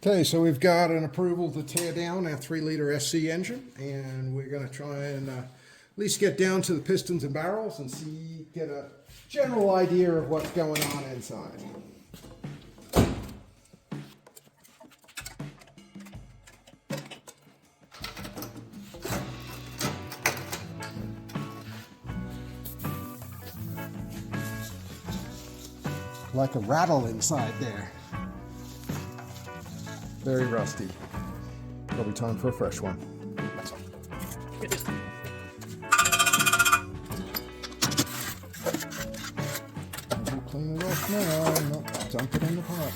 Okay, so we've got an approval to tear down our 3-liter SC engine, and we're going to try and at least get down to the pistons and barrels and get a general idea of what's going on inside. Like a rattle inside there. Very rusty. Probably time for a fresh one. We'll clean it off now, not dump it in the pot.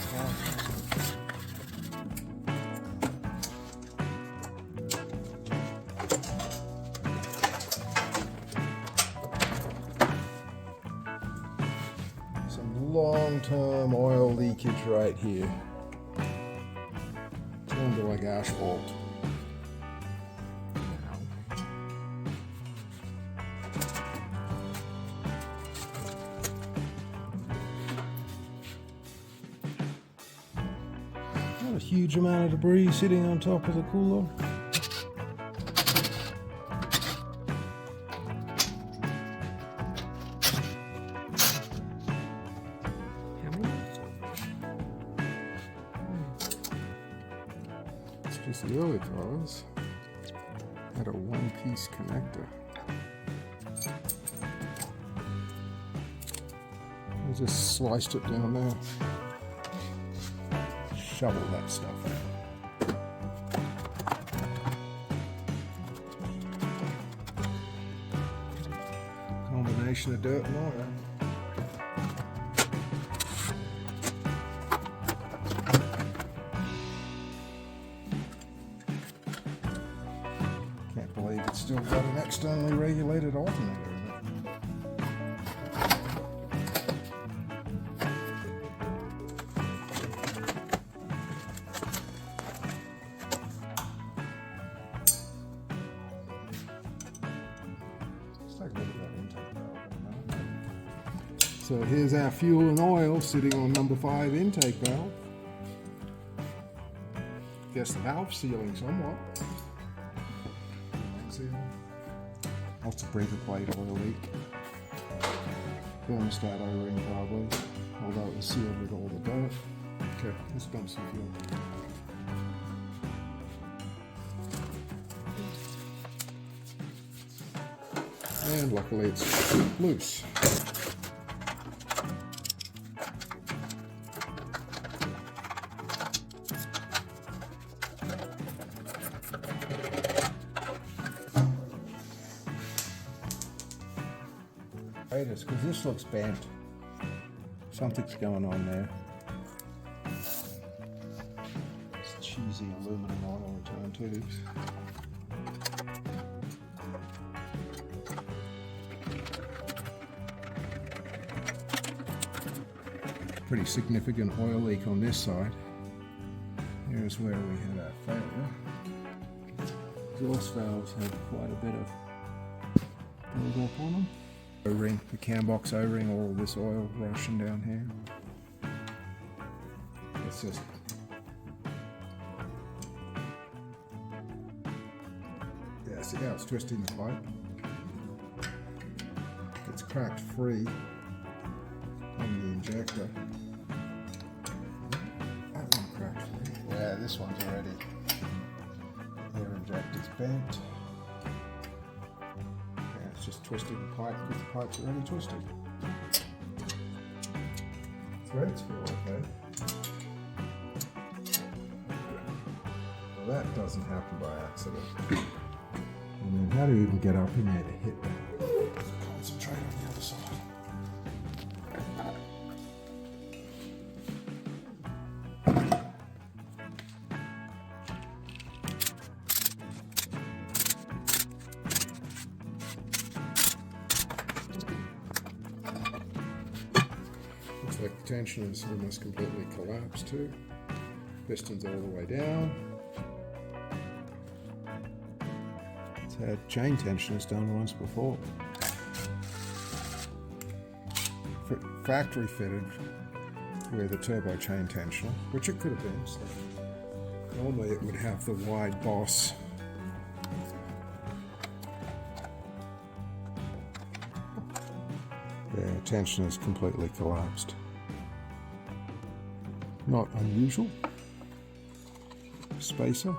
Some long-term oil leakage right here. Turned to like asphalt. Not a huge amount of debris sitting on top of the cooler. Just the early cars had a one-piece connector. I just sliced it down there. Shovel that stuff out. Combination of dirt and oil. Can't believe it's still got an externally regulated alternator in it. Let's take a look at that intake valve. So here's our fuel and oil sitting on number 5 intake valve. Guess the valve sealing somewhat. Lots of breather plate oil leak. Thermostat O-ring probably, although it was sealed with all the dirt. Okay, let's dump some fuel. And luckily it's loose. Because this looks bent. Something's going on there. It's cheesy aluminum oil return tubes. Pretty significant oil leak on this side. Here's where we had our failure. Exhaust valves have quite a bit of build-up on them. O-ring, the cam box O-ring, all of this oil rushing down here. It's just see how it's twisting the pipe? It's cracked free on the injector. That one cracked free. Yeah, this one's already. Air injector's bent. It's just twisting the pipe because the pipe's already twisted. Threads feel okay. Well, that doesn't happen by accident. I mean, how do you even get up in there to hit that? Concentrate on the other side. Looks like the tension is almost completely collapsed too. Piston's all the way down. It's had chain tensioners done once before. Factory fitted with a turbo chain tensioner, which it could have been. So Normally it would have the wide boss. Yeah, tension is completely collapsed. Not unusual. Spacer.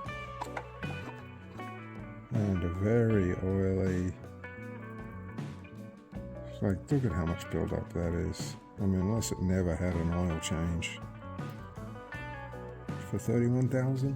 And a very oily. Like, look at how much buildup that is. I mean, unless it never had an oil change. For 31,000.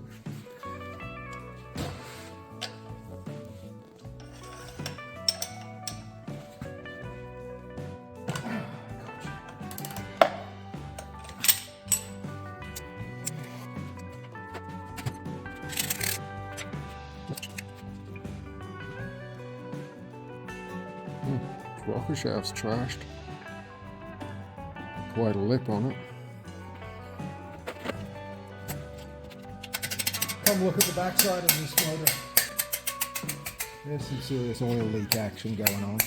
Rocker shaft's trashed. Quite a lip on it. Come look at the backside of this motor. There's some serious oil leak action going on.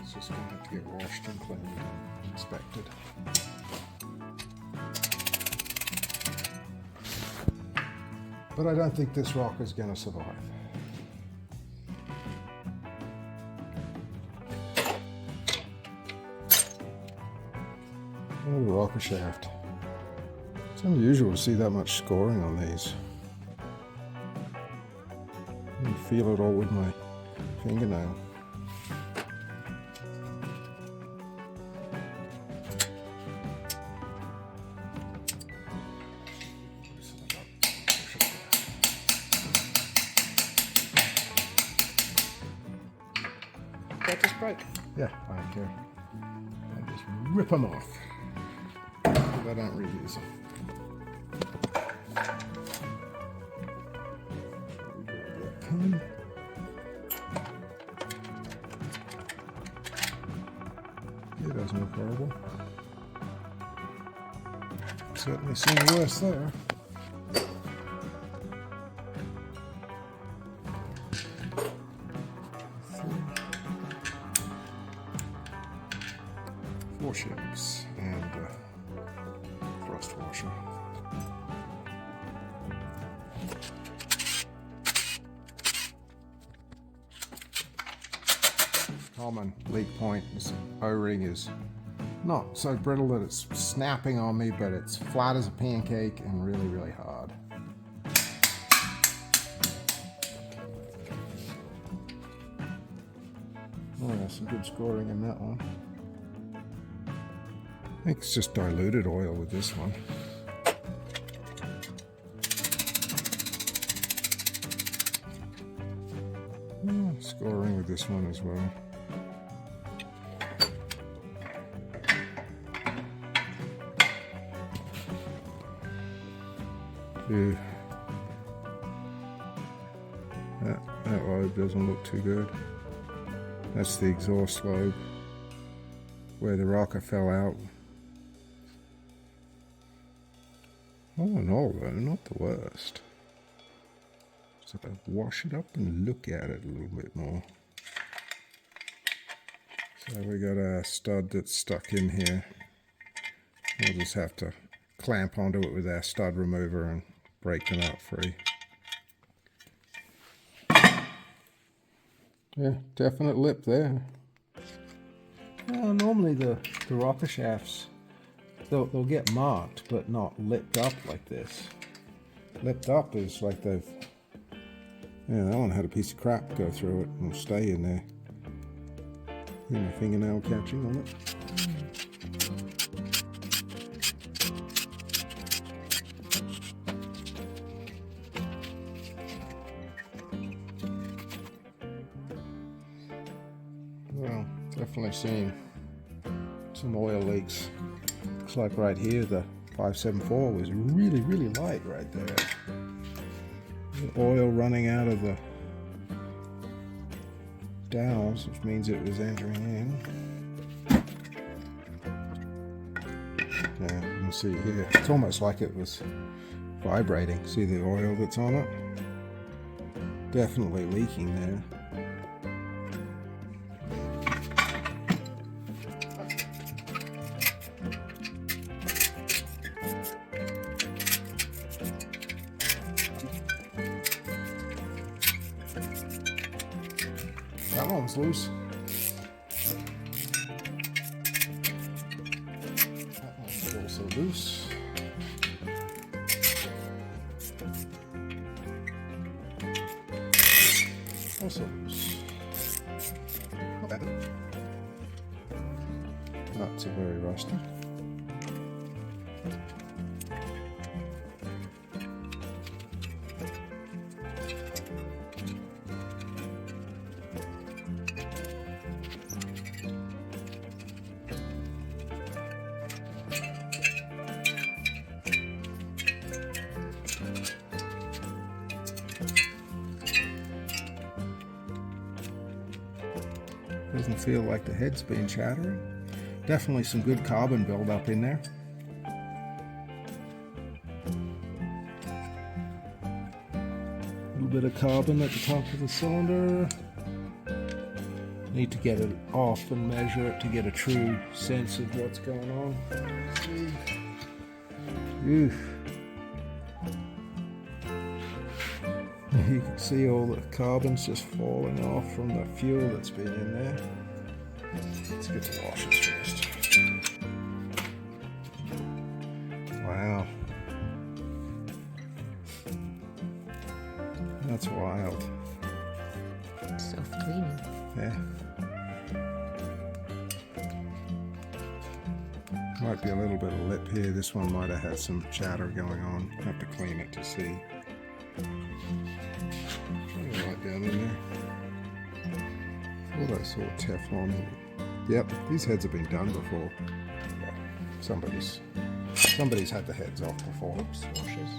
It's just going to have to get washed and cleaned and inspected. But I don't think this rocker is going to survive. Oh, the rocker shaft. It's unusual to see that much scoring on these. I can feel it all with my fingernail. That just broke. Yeah, I don't care. I just rip them off. But I don't reuse them. It doesn't look horrible. Certainly seen worse there. Four ships and thrust washer. Common leak point. This O-ring is not so brittle that it's snapping on me, but it's flat as a pancake and really, really hard. Oh, yeah, some good scoring in that one. I think it's just diluted oil with this one. Scoring with this one as well. Ew. That lobe doesn't look too good. That's the exhaust lobe where the rocker fell out. All in all though, not the worst. So I wash it up and look at it a little bit more. So we got a stud that's stuck in here. We'll just have to clamp onto it with our stud remover and break the nut free. Yeah, definite lip there. Normally the rocker shafts, they'll get marked, but not lipped up like this. Lipped up is like they've... Yeah, that one had a piece of crap go through it and stay in there. See my fingernail catching on it. Well, definitely seeing some oil leaks. Looks like right here the 574 was really, really light right there. The oil running out of the dowels, which means it was entering in. Yeah, you can see here. It's almost like it was vibrating. See the oil that's on it? Definitely leaking there. one's loose. That one's also loose. Also loose. Not bad. Nuts are very rusty. Doesn't feel like the head's been shattering. Definitely some good carbon buildup in there. A little bit of carbon at the top of the cylinder. Need to get it off and measure it to get a true sense of what's going on. Let's see. Oof. You can see all the carbon's just falling off from the fuel that's been in there. Let's get the washers first. Wow. That's wild. Self-cleaning. Yeah. Might be a little bit of lip here. This one might have had some chatter going on. Have to clean it to see. Right down in there. All that sort of Teflon. Yep, these heads have been done before. Yeah, somebody's had the heads off before. Oops, washers.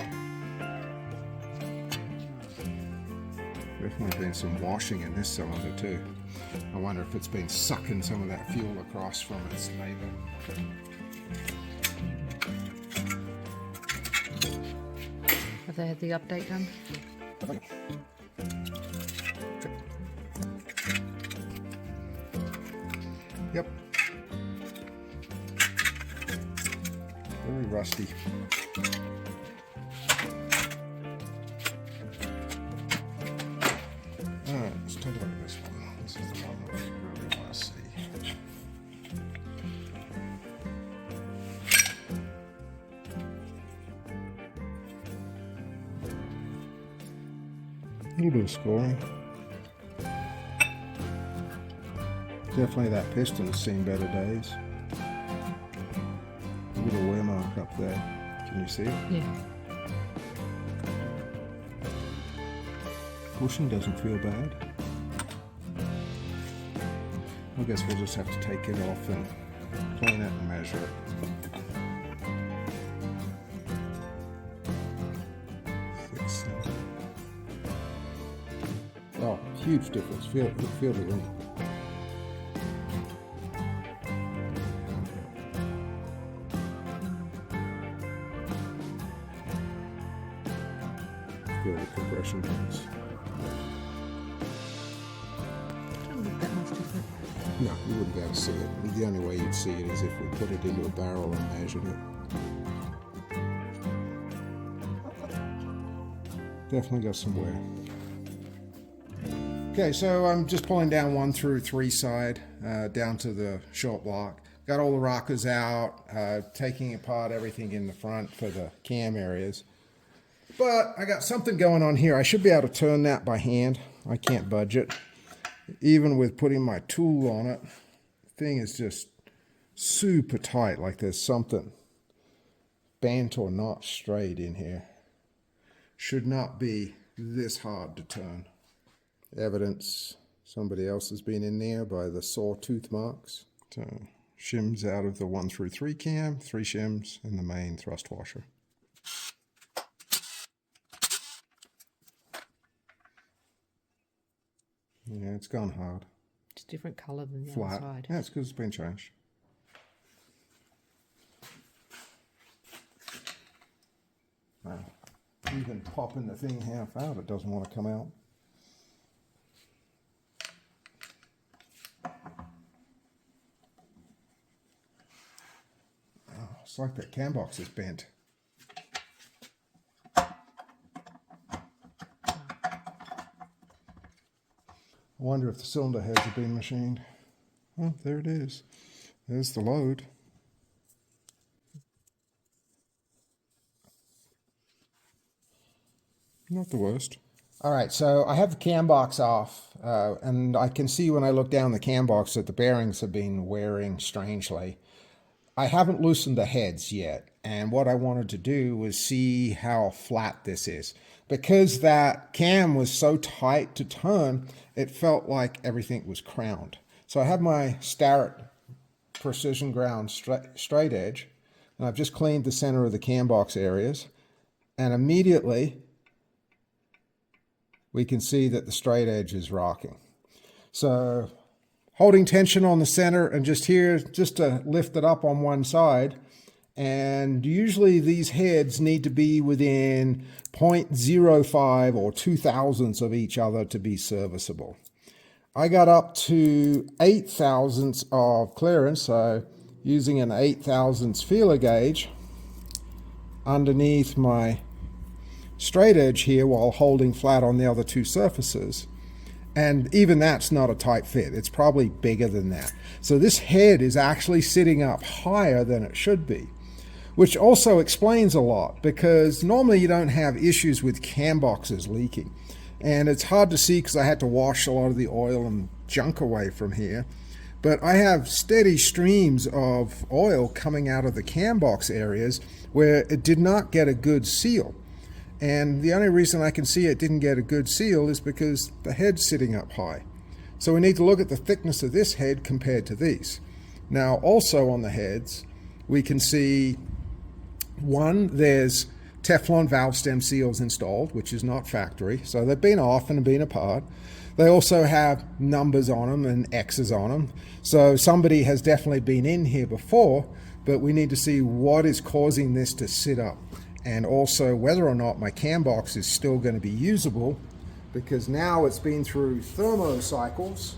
Definitely been some washing in this cylinder too. I wonder if it's been sucking some of that fuel across from its neighbor. Have they had the update done? Yep. Very rusty. Alright, let's take a look at this one. This is the one that we really want to see. A little bit of scoring. Definitely that piston's seen better days. A little wear mark up there. Can you see it? Yeah. Bushing doesn't feel bad. I guess we'll just have to take it off and clean it and measure it. Oh, huge difference. Feel the ring. Feel the compression points. Doesn't look that much different. No, you wouldn't be able to see it. The only way you'd see it is if we put it into a barrel and measured it. Definitely got some wear. Okay, so I'm just pulling down 1 through 3 side, down to the short block. Got all the rockers out, taking apart everything in the front for the cam areas. But I got something going on here. I should be able to turn that by hand. I can't budge it. Even with putting my tool on it, the thing is just super tight, like there's something bent or not straight in here. Should not be this hard to turn. Evidence somebody else has been in there by the sawtooth marks. So shims out of the 1 through 3 cam, 3 shims, and the main thrust washer. Yeah, it's gone hard. It's a different colour than the Flat. other side. Yeah, it's because it's been changed. Wow. Even popping the thing half out, it doesn't want to come out. Oh, it's like that cam box is bent. I Wonder if the cylinder heads have been machined. Oh, there it is. There's the load. Not the worst. All right, so I have the cam box off, and I can see when I look down the cam box that the bearings have been wearing strangely. I haven't loosened the heads yet, and what I wanted to do was see how flat this is. Because that cam was so tight to turn, it felt like everything was crowned. So I have my Starrett precision ground straight edge, and I've just cleaned the center of the cam box areas, and immediately we can see that the straight edge is rocking. So holding tension on the center and just here, just to lift it up on one side. And usually these heads need to be within 0.05 or 0.02 of each other to be serviceable. I got up to 8 thousandths of clearance, so using an 8 thousandths feeler gauge underneath my straight edge here while holding flat on the other two surfaces. And even that's not a tight fit. It's probably bigger than that. So this head is actually sitting up higher than it should be, which also explains a lot, because normally you don't have issues with cam boxes leaking. And it's hard to see because I had to wash a lot of the oil and junk away from here. But I have steady streams of oil coming out of the cam box areas where it did not get a good seal. And the only reason I can see it didn't get a good seal is because the head's sitting up high. So we need to look at the thickness of this head compared to these. Now, also on the heads, we can see, one, there's Teflon valve stem seals installed, which is not factory. So they've been off and been apart. They also have numbers on them and X's on them. So somebody has definitely been in here before, but we need to see what is causing this to sit up. And also whether or not my cam box is still going to be usable, because now it's been through thermo cycles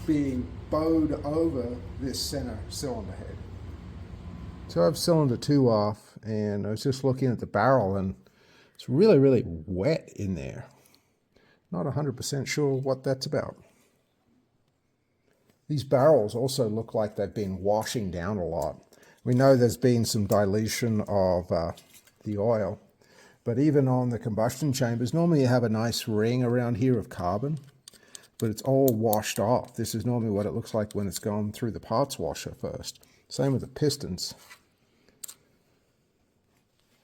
being bowed over this center cylinder head. So I have cylinder 2 off, and I was just looking at the barrel, and it's really, really wet in there. Not 100% sure what that's about. These barrels also look like they've been washing down a lot. We know there's been some dilution of the oil, but even on the combustion chambers, normally you have a nice ring around here of carbon, but it's all washed off. This is normally what it looks like when it's gone through the parts washer first. Same with the pistons.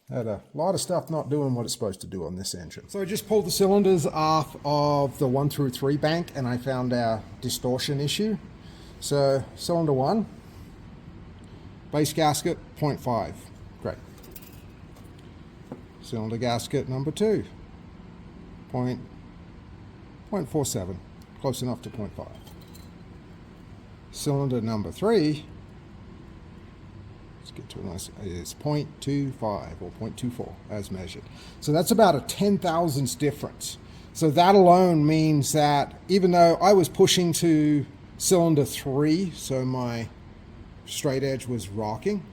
Had a lot of stuff not doing what it's supposed to do on this engine. So I just pulled the cylinders off of the 1 through 3 bank, and I found our distortion issue. So cylinder 1, base gasket 0.5, great. Cylinder gasket number 2, 0.47, close enough to 0.5. Cylinder number 3, let's get to a nice, is 0.25 or 0.24 as measured. So that's about a 10,000ths difference. So that alone means that even though I was pushing to cylinder 3, so my straight edge was rocking,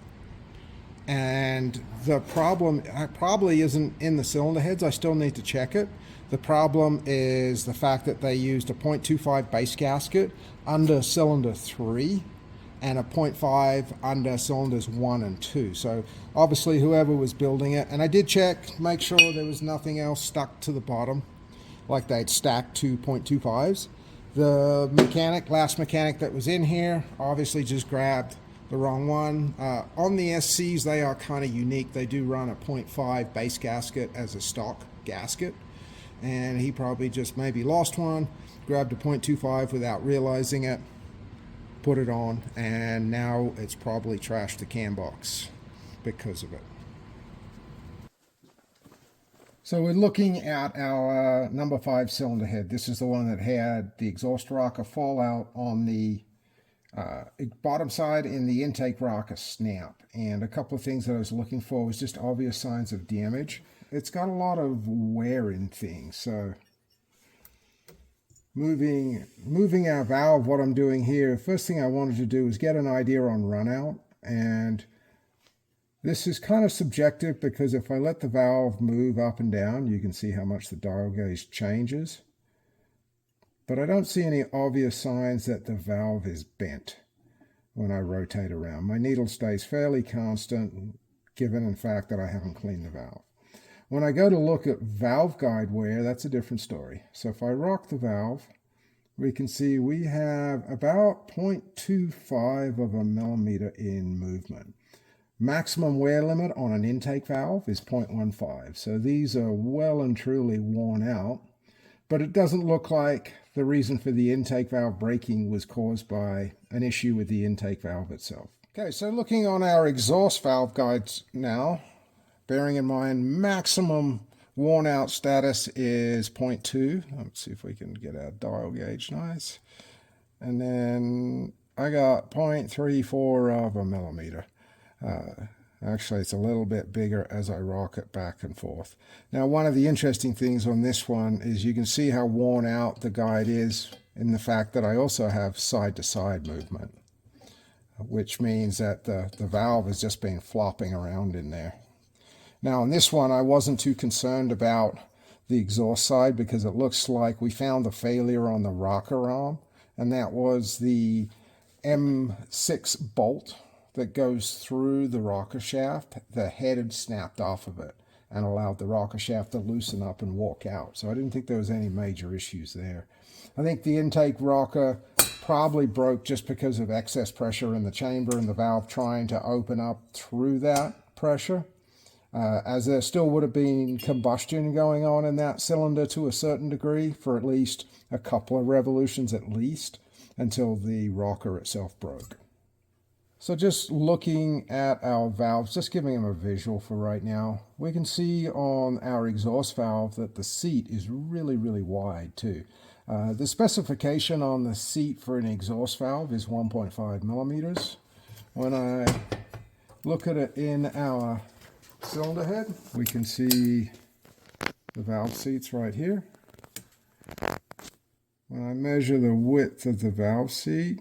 and the problem probably isn't in the cylinder heads. I still need to check it. The problem is the fact that they used a 0.25 base gasket under cylinder 3 and a 0.5 under cylinders 1 and 2. So obviously whoever was building it, and I did check, make sure there was nothing else stuck to the bottom, like they'd stacked 2 0.25s. The last mechanic that was in here obviously just grabbed the wrong one. On the SCs, they are kind of unique. They do run a 0.5 base gasket as a stock gasket, and he probably just maybe lost one, grabbed a 0.25 without realizing it, put it on, and now it's probably trashed the cam box because of it. So we're looking at our number 5 cylinder head. This is the one that had the exhaust rocker fallout on the bottom side, in the intake rocker snap. And a couple of things that I was looking for was just obvious signs of damage. It's got a lot of wear in things. So moving our valve, what I'm doing here, first thing I wanted to do is get an idea on run out. And this is kind of subjective, because if I let the valve move up and down, you can see how much the dial gauge changes. but I don't see any obvious signs that the valve is bent when I rotate around. My needle stays fairly constant, given in fact that I haven't cleaned the valve. When I go to look at valve guide wear, that's a different story. So if I rock the valve, we can see we have about 0.25 of a millimeter in movement. Maximum wear limit on an intake valve is 0.15. So these are well and truly worn out, but it doesn't look like the reason for the intake valve breaking was caused by an issue with the intake valve itself. Okay, so looking on our exhaust valve guides now, bearing in mind maximum worn out status is 0.2. Let's see if we can get our dial gauge nice. And then I got 0.34 of a millimeter. Actually, it's a little bit bigger as I rock it back and forth. Now, one of the interesting things on this one is you can see how worn out the guide is in the fact that I also have side-to-side movement, which means that the valve has just been flopping around in there. Now, on this one, I wasn't too concerned about the exhaust side because it looks like we found the failure on the rocker arm, and that was the M6 bolt that goes through the rocker shaft. The head had snapped off of it and allowed the rocker shaft to loosen up and walk out. So I didn't think there was any major issues there. I think the intake rocker probably broke just because of excess pressure in the chamber and the valve trying to open up through that pressure. As there still would have been combustion going on in that cylinder to a certain degree for at least a couple of revolutions at least until the rocker itself broke. So just looking at our valves, just giving them a visual for right now, we can see on our exhaust valve that the seat is really, really wide too. The specification on the seat for an exhaust valve is 1.5 millimeters. When I look at it in our cylinder head, we can see the valve seats right here. When I measure the width of the valve seat,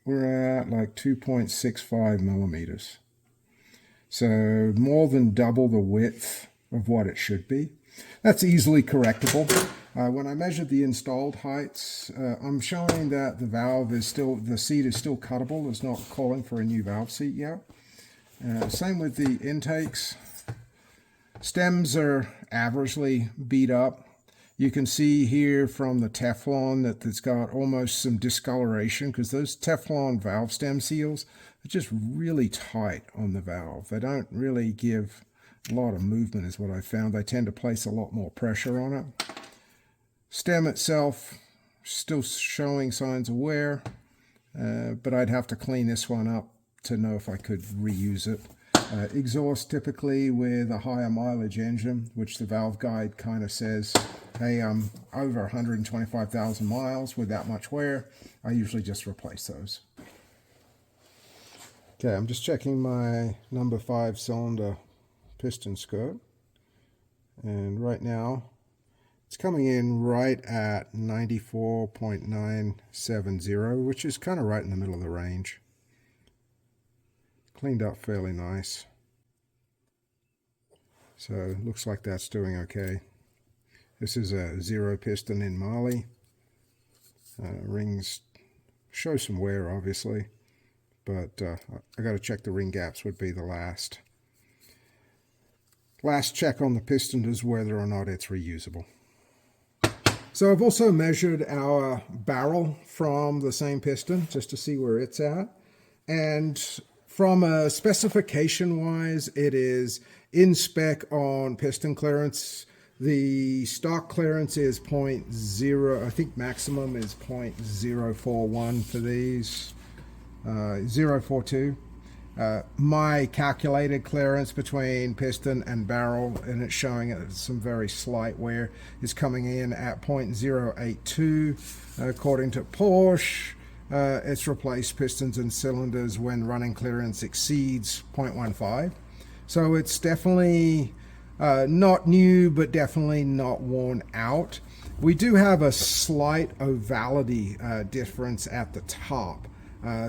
we're at like 2.65 millimeters. So more than double the width of what it should be. That's easily correctable. When I measured the installed heights, I'm showing that the seat is still cuttable. It's not calling for a new valve seat yet. Same with the intakes. Stems are averagely beat up. You can see here from the Teflon that it's got almost some discoloration because those Teflon valve stem seals are just really tight on the valve. They don't really give a lot of movement is what I found. They tend to place a lot more pressure on it. Stem itself still showing signs of wear, but I'd have to clean this one up to know if I could reuse it. Exhaust typically with a higher mileage engine, which the valve guide kind of says, hey, I'm over 125,000 miles with that much wear. I usually just replace those. Okay, I'm just checking my number 5 cylinder piston skirt. And right now, it's coming in right at 94.970, which is kind of right in the middle of the range. Cleaned up fairly nice. So it looks like that's doing okay. This is a 0 piston in Mali. Rings show some wear obviously, but I got to check the ring gaps would be the last check on the piston is whether or not it's reusable. So I've also measured our barrel from the same piston just to see where it's at, and from a specification wise, it is in spec on piston clearance. The stock clearance is 0.0, I think maximum is 0.041 for these, 0.42. My calculated clearance between piston and barrel, and it's showing some very slight wear, is coming in at 0.082. According to Porsche, it's replaced pistons and cylinders when running clearance exceeds 0.15. So it's definitely not new, but definitely not worn out. We do have a slight ovality difference at the top.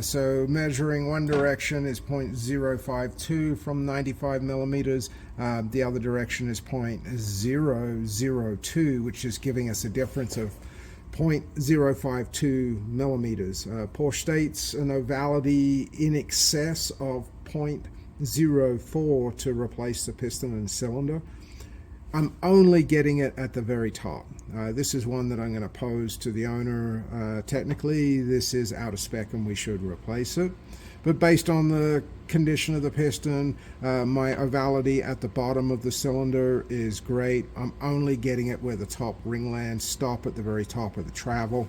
So measuring one direction is 0.052 from 95 millimeters. The other direction is 0.002, which is giving us a difference of 0.052 millimeters. Porsche states an ovality in excess of 0.04 to replace the piston and cylinder. I'm only getting it at the very top. This is one that I'm going to pose to the owner. Technically, this is out of spec and we should replace it. But based on the condition of the piston, my ovality at the bottom of the cylinder is great. I'm only getting it where the top ring lands stop at the very top of the travel.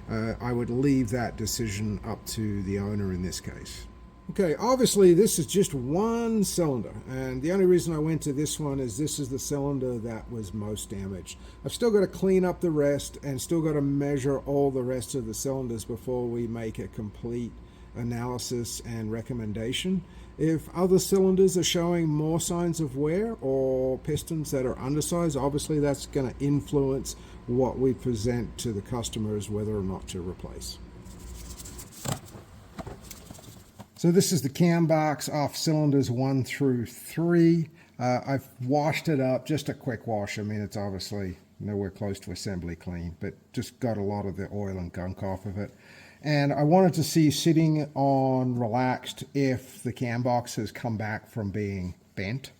I would leave that decision up to the owner in this case. Okay, obviously this is just one cylinder, and the only reason I went to this one is this is the cylinder that was most damaged. I've still got to clean up the rest and still got to measure all the rest of the cylinders before we make a complete analysis and recommendation. If other cylinders are showing more signs of wear or pistons that are undersized, obviously that's going to influence what we present to the customers whether or not to replace. So this is the cam box off cylinders 1 through 3. I've washed it up, just a quick wash. I mean, it's obviously nowhere close to assembly clean, but just got a lot of the oil and gunk off of it. And I wanted to see, sitting on relaxed, if the cam box has come back from being bent.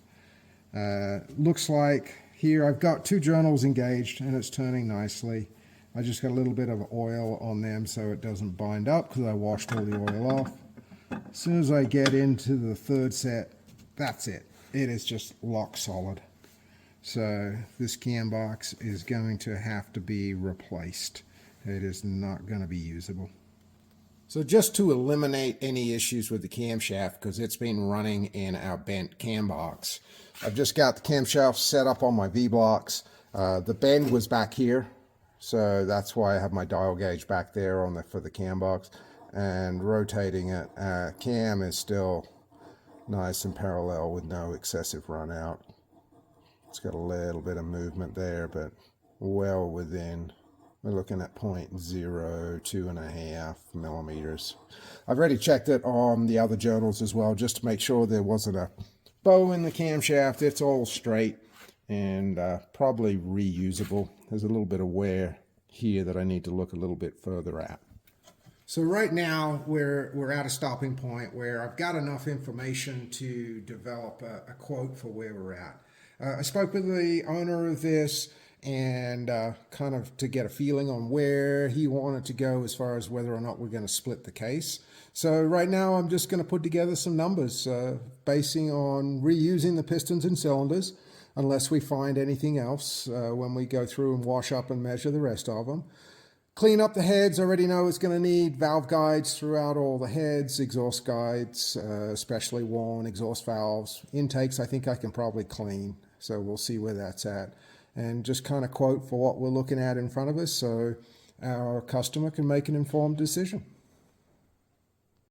Looks like here I've got 2 journals engaged and it's turning nicely. I just got a little bit of oil on them so it doesn't bind up because I washed all the oil off. As soon as I get into the 3rd set, that's it. It is just lock solid. So this cam box is going to have to be replaced. It is not going to be usable. So just to eliminate any issues with the camshaft, because it's been running in our bent cam box, I've just got the camshaft set up on my V-blocks. The bend was back here, so that's why I have my dial gauge back there on for the cam box. And rotating it, cam is still nice and parallel with no excessive run out. It's got a little bit of movement there, but well within. We're looking at 0.02.5 millimeters. I've already checked it on the other journals as well, just to make sure there wasn't a bow in the camshaft. It's all straight and probably reusable. There's a little bit of wear here that I need to look a little bit further at. So right now we're at a stopping point where I've got enough information to develop a quote for where we're at. I spoke with the owner of this and kind of to get a feeling on where he wanted to go as far as whether or not we're going to split the case. So right now I'm just going to put together some numbers basing on reusing the pistons and cylinders unless we find anything else when we go through and wash up and measure the rest of them. Clean up the heads. I already know it's going to need valve guides throughout all the heads, exhaust guides, especially worn, exhaust valves. Intakes I think I can probably clean, so we'll see where that's at. And just kind of quote for what we're looking at in front of us so our customer can make an informed decision.